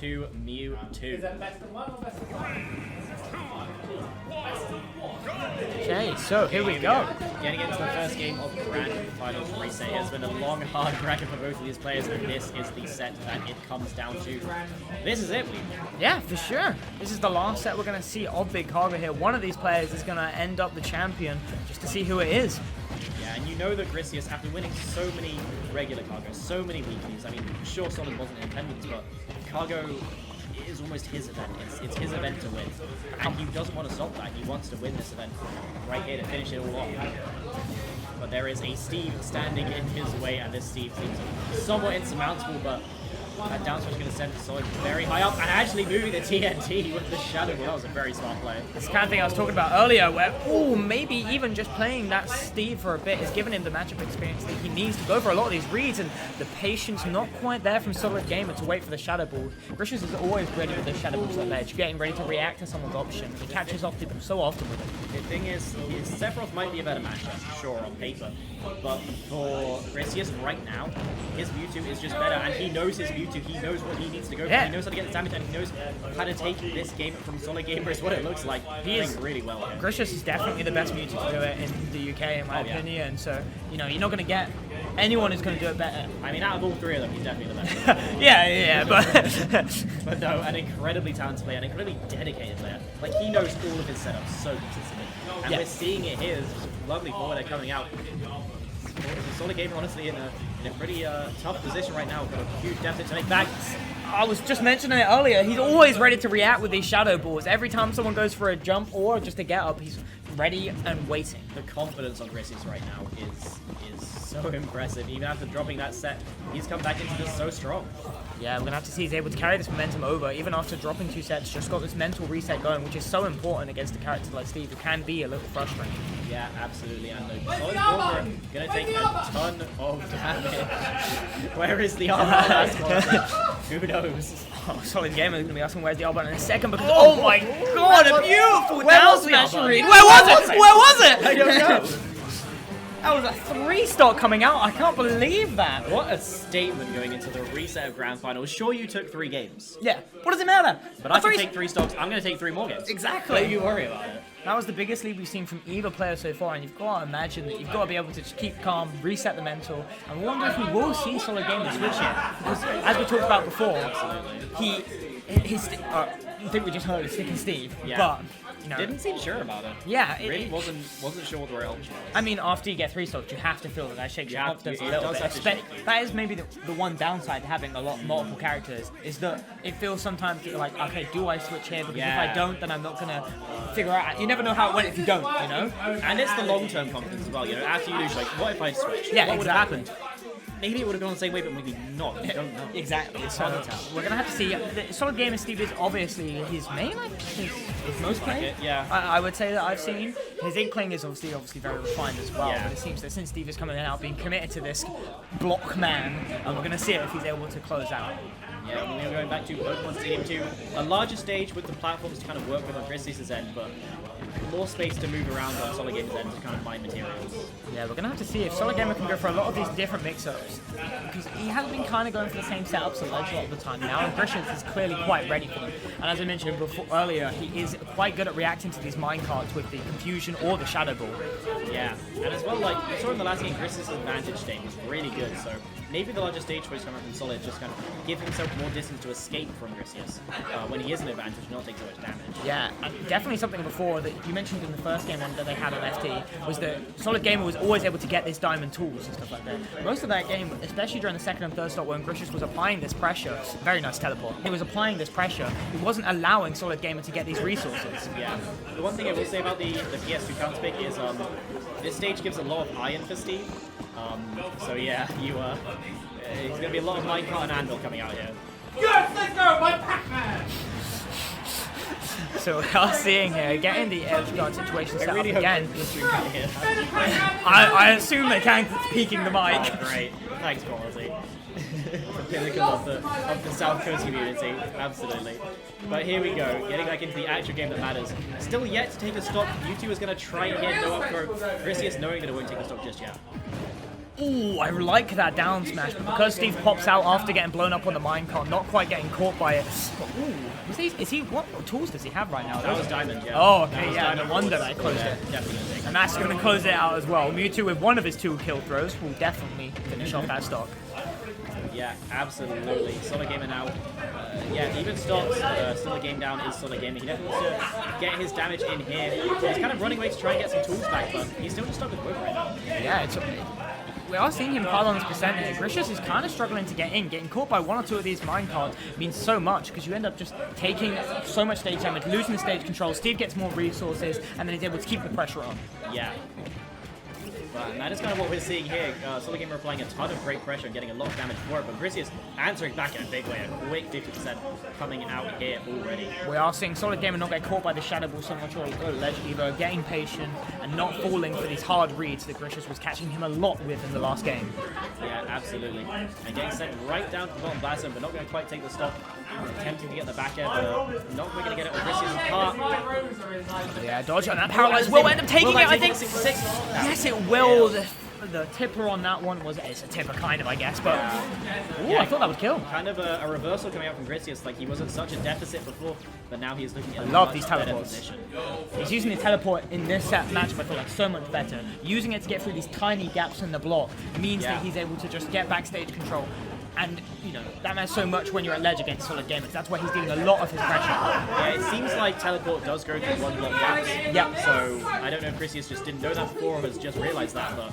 to Mewtwo. Is that best of one or best of one? Okay, so here we go. Getting into the first game of Grand Finals reset. It has been a long, hard bracket for both of these players, and this is the set that it comes down to. This is it. Yeah, for sure. This is the last set we're going to see of Big Kargo here. One of these players is going to end up the champion, just to see who it is. Yeah, and you know that Griseous, after winning so many regular Kargos, so many weeklies, I mean, sure, Solid wasn't in attendance, but Kargo is almost his event. It's his event to win. And he doesn't want to stop that. He wants to win this event right here to finish it all off. But there is a Steve standing in his way, and this Steve seems somewhat insurmountable, but that down smash is going to send Solid very high up, and actually moving the TNT with the Shadow Ball. That was a very smart play. It's the kind of thing I was talking about earlier, where, oh, maybe even just playing that Steve for a bit has given him the matchup experience that he needs to go for a lot of these reads, and the patience not quite there from Solid Gamer to wait for the Shadow Ball. Griseous is always ready with the Shadow Ball to the ledge, getting ready to react to someone's option. He catches off people so often with it. The thing is, Sephiroth might be a better matchup, sure, on paper, but for Griseous right now, his Mewtwo is just better, and he knows his Mewtwo. He knows what he needs to go for. Yeah. He knows how to get the damage, and he knows how to take this game from Solid Gamer is what it looks like. He is really well here. Griseous is definitely the best Mewtwo to do it in the UK, in my opinion. So, you know, you're not going to get anyone who's going to do it better. I mean, out of all three of them, he's definitely the best. yeah, but... But no, an incredibly talented player, an incredibly dedicated player. Like, he knows all of his setups so consistently. And we're seeing it here. This lovely forward coming out. Solid Gamer, honestly, in a pretty tough position right now. Got a huge deficit to make back. I was just mentioning it earlier. He's always ready to react with these Shadow Balls. Every time someone goes for a jump or just a get up, he's ready and waiting. The confidence on Griseous right now is so impressive. Even after dropping that set, he's come back into this so strong. Yeah, we're going to have to see he's able to carry this momentum over. Even after dropping 2 sets, just got this mental reset going, which is so important against a character like Steve, who can be a little frustrating. Yeah, absolutely. And the Solid Walker going to take a ton of damage. Where is the R button? Who knows? Oh, Solid Gamer is going to be asking where's the R button in a second because, oh my god, a beautiful down smash read. Where was it? Where was it? I don't know. That was a 3-stock coming out. I can't believe that. What a statement going into the reset of Grand Finals. Sure, you took 3 games. Yeah. What does it matter? But I can take 3 stocks. I'm going to take 3 more games. Exactly. Don't you worry about it. That was the biggest lead we've seen from either player so far, and you've got to imagine that you've got to be able to just keep calm, reset the mental, and we wonder if we will see Solid Gamer switch here. Because, as we talked about before, I think we just heard it's Sticky Steve, but... You know, didn't seem sure about it. Yeah, really wasn't sure what the real option was. I mean, after you get 3 stocks, you have to feel that shakes your confidence a little bit. That is maybe the one downside to having multiple characters, is that it feels sometimes that you're like, okay, do I switch here? Because if I don't, then I'm not gonna figure out. You never know how it went if you don't, you know. And it's the long-term confidence as well. You know, after you lose, like, what if I switch? Yeah, what would have exactly. happened? Maybe it would have gone the same way, but maybe not. You don't know. Exactly. It's hard to tell. We're going to have to see. Solid Gamer Steve is obviously his main, his most played. Yeah. I would say that I've seen. His inkling is obviously very refined as well. Yeah. But it seems that since Steve is coming out, being committed to this block man, we're going to see if he's able to close out. Yeah, we're going back to Pokemon Stadium 2. A larger stage with the platforms to kind of work with on Griseous' end, but more space to move around on Solid Gamer's end to kind of mine materials. Yeah, we're going to have to see if Solid Gamer can go for a lot of these different mix-ups. Because he has been kind of going for the same setups a lot of the time now, and Griseous is clearly quite ready for them. And as I mentioned earlier, he is quite good at reacting to these minecarts with the Confusion or the Shadow Ball. Yeah, and as well, like, we saw in the last game, Griseous' advantage state was really good, so maybe the larger stage choice coming from Solid just kind of give himself more distance to escape from Griseous when he is an advantage and not take so much damage. Yeah, and definitely something before that you mentioned in the first game that they had on FT was that Solid Gamer was always able to get this diamond tools and stuff like that. Most of that game, especially during the second and third stop when Griseous was applying this pressure, very nice teleport, he was applying this pressure, he wasn't allowing Solid Gamer to get these resources. Yeah, the one thing I will say about the PS2 counter pick is this stage gives a lot of iron for Steve. So yeah, there's going to be a lot of minecart and anvil coming out here. Yes, let's go, my Pac-Man! So we are seeing here, getting the edge guard situation set really up again. I assume they can't peeking the mic. Oh, great. Thanks, quality. The pinnacle of the South Coast community, absolutely. But here we go, getting back into the actual game that matters. Still yet to take a stock. Mewtwo is going to try and hit no up throw. Griseous knowing that it won't take a stock just yet. Ooh, I like that down smash, but because Steve pops out after getting blown up on the minecart, not quite getting caught by it. But, ooh, is he what tools does he have right now? That was Diamond, yeah. Oh, okay, yeah, no wonder that I closed it. Definitely. And that's going to close it out as well. Mewtwo with one of his 2 kill throws will definitely finish off that stock. Yeah, absolutely. Solid Gamer now. Yeah, even stocks, still a game down is Solid Gamer. He definitely wants to get his damage in here. He's kind of running away to try and get some tools back, but he's still just stuck with Wood right now. Yeah, it's okay. We are seeing him pile on his percentage. Griseous is kind of struggling to get in. Getting caught by 1 or 2 of these minecarts means so much because you end up just taking so much stage damage, losing the stage control. Steve gets more resources, and then he's able to keep the pressure on. Yeah. And that is kind of what we're seeing here. Solid Gamer applying a ton of great pressure and getting a lot of damage for it, but Griseous answering back in a big way. A quick 50% coming out here already. We are seeing Solid Gamer not get caught by the Shadow Ball so much or Ledge either, getting patient and not falling for these hard reads that Griseous was catching him a lot with in the last game. Yeah, absolutely. And getting sent right down to the bottom blast zone, but not going to quite take the stop. Attempting to get the back air, but not quite going to get it with Griseous' part. Yeah, dodge on that paralyze will end up taking it, I think. 66. Yes, it will. The tipper on that one was, it's a tipper kind of, I guess, but ooh, yeah, I thought that would kill. Kind of a reversal coming out from Griseous, like he was at such a deficit before, but now he's looking at I love these teleports. He's using the teleport in this matchup, I feel like so much better. Using it to get through these tiny gaps in the block means that he's able to just get backstage control. And, you know, that matters so much when you're at ledge against Solid Gamer. That's why he's doing a lot of his pressure. Yeah, it seems like teleport does go through 1 block gaps. Yeah. So, I don't know if Griseous just didn't know that before or has just realized that, but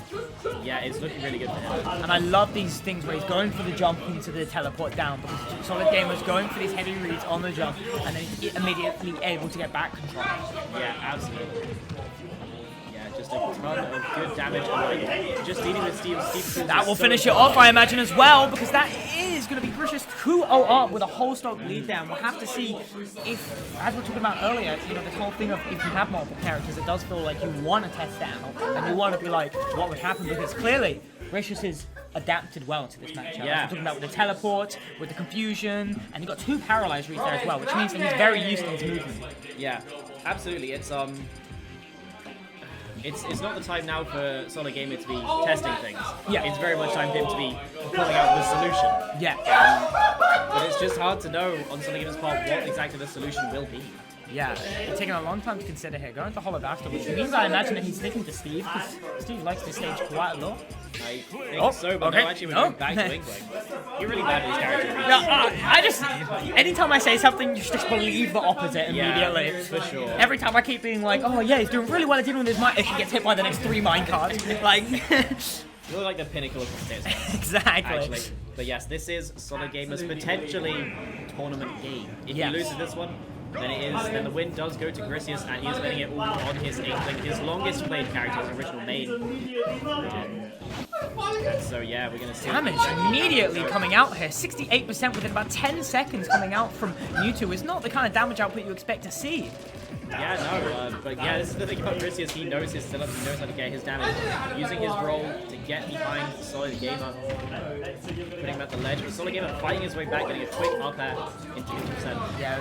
yeah, it's looking really good for him. And I love these things where he's going for the jump into the teleport down, because Solid Gamer's going for these heavy reads on the jump, and then he's immediately able to get back control. Yeah, absolutely. Just a ton of good damage, and like, just dealing with Steve that will finish it off, I imagine, as well, because that is going to be Griseous 2-0 up with a whole stock lead down. We'll have to see if, as we were talking about earlier, you know, this whole thing of if you have multiple characters, it does feel like you want to test out, and you want to be like, what would happen, because clearly Griseous is adapted well to this matchup. Yeah. We're talking about with the teleport, with the confusion, and you've got 2 paralyzed reads there as well, which means that he's very used to his movement. Yeah, absolutely. It's not the time now for Solid Gamer to be testing things. Yeah. It's very much time for him to be pulling out the solution. Yeah. But it's just hard to know on Solid Gamer's part what exactly the solution will be. Yeah, it's taking a long time to consider here. Going to Hollow Bastard, which means I imagine that he's sticking to Steve, because Steve likes this stage quite a lot. I think so, but no, actually we're going back to Wing Wing. You're really bad at these characters. I just, anytime I say something, you just believe the opposite immediately. Yeah, for sure. Every time I keep being like, oh yeah, he's doing really well at dealing with his mind, if he gets hit by the next 3 minecarts. Like, you look like the pinnacle of contest. Exactly. Actually. But yes, this is Solid Gamer's potentially tournament game. If he loses this one, then the win does go to Griseous, and he's winning it all on his 8th, his longest played character, his original main. So yeah, we're gonna see damage immediately coming out here. 68% within about 10 seconds coming out from Mewtwo is not the kind of damage output you expect to see. Yeah, no, but yeah, this is the thing about Griseous. He knows his setup, he knows how to get his damage, using his role to get behind Solid Gamer, putting him at the ledge. But Solid Gamer fighting his way back, getting a quick up air into 50%. Yeah.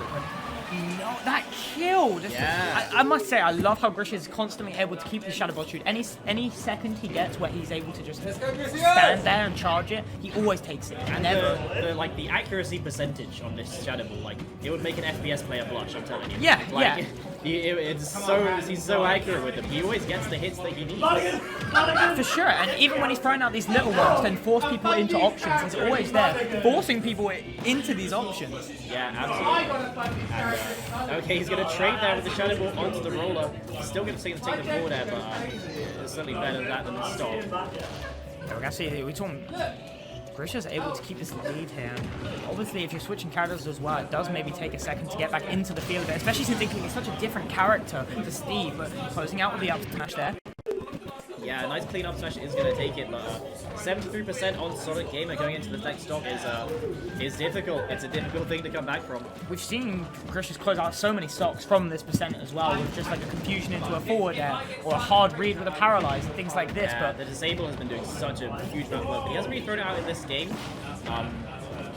No, that killed! Yeah. I must say, I love how Griseous is constantly able to keep the Shadow Ball shoot. Any second he gets where he's able to just stand there and charge it, he always takes it. And the accuracy percentage on this Shadow Ball, like, it would make an FPS player blush, I'm telling you. Yeah, like, he's so accurate with them. He always gets the hits that he needs. For sure, and even when he's throwing out these little ones, then force people into options, he's always there, forcing people into these options. Yeah, absolutely. And, okay, he's going to trade there with the Shadow Ball onto the roller. He's still going to take the forward there, but it's certainly better than that than the stop. Yeah, we're going to see, we're talking Griseous able to keep this lead here. Obviously, if you're switching characters as well, it does maybe take a second to get back into the field of it, especially since he's such a different character to Steve, but closing out with the up smash there. Yeah, a nice clean up smash is going to take it, but 73% on Solid Gamer going into the next stock is difficult. It's a difficult thing to come back from. We've seen Griseous close out so many stocks from this percent as well, with just like a confusion into a forward air, or a hard read with a paralyze, and things like this. Yeah, but the disable has been doing such a huge amount of work, but he hasn't really thrown it out in this game.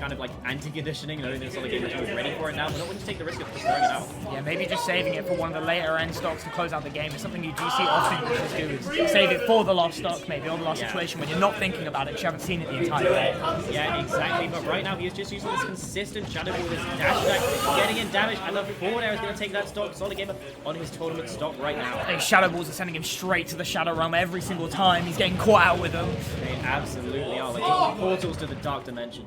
kind of like anti-conditioning, knowing that Solid Gamer is ready for it now, but not willing to take the risk of just throwing it out. Yeah, maybe just saving it for one of the later end stocks to close out the game. It's something you do see often users do, is save it for the last stock, maybe, or the last situation when you're not thinking about it, you haven't seen it the entire day. Yeah, exactly, but right now he is just using this consistent Shadow Ball, this dash attack, getting in damage, and the forward air is going to take that stock. Solid Gamer on his tournament stock right now. These Shadow Balls are sending him straight to the Shadow Realm every single time. He's getting caught out with them. They absolutely are, like portals to the Dark Dimension.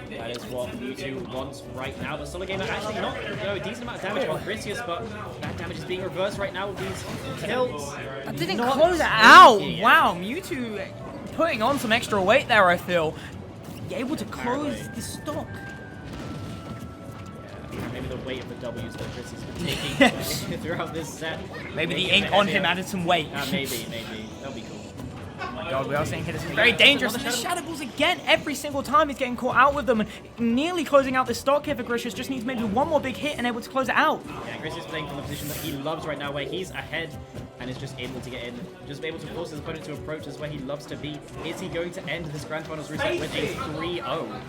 That is what Mewtwo wants right now, but Solid Gamer actually not a decent amount of damage on Griseous, but that damage is being reversed right now with these tilts. That didn't Not close it out. yet. Wow, Mewtwo putting on some extra weight there, I feel. Able to close the stock. Maybe the weight of the W's that Chris has been taking throughout this set. Maybe the ink on him added some weight. Maybe. That'll be cool. Oh my god, we are seeing here this is very dangerous. And the Shadow Balls again, every single time he's getting caught out with them and nearly closing out the stock here for Griseous. Just needs maybe one more big hit and able to close it out. Yeah, Griseous is playing from the position that he loves right now, where he's ahead and is just able to get in, just able to force his opponent to approach us where he loves to be. Is he going to end this Grand Finals reset with a 3-0?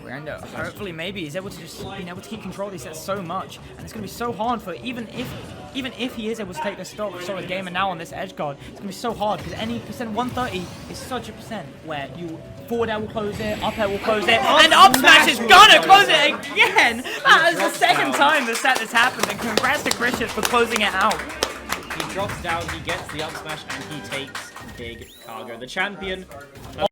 And hopefully maybe he's able to just being able to keep control of these sets so much, and it's going to be so hard for even if he is able to take the stock for Solid Gamer now on this edge guard, it's going to be so hard because any percent 130 is such a percent where you forward air will close it, up air will close it, and up smash is gonna close it again. That is the second time the set has happened, and congrats to Griseous for closing it out. He drops down, he gets the up smash, and he takes big Kargo, the champion.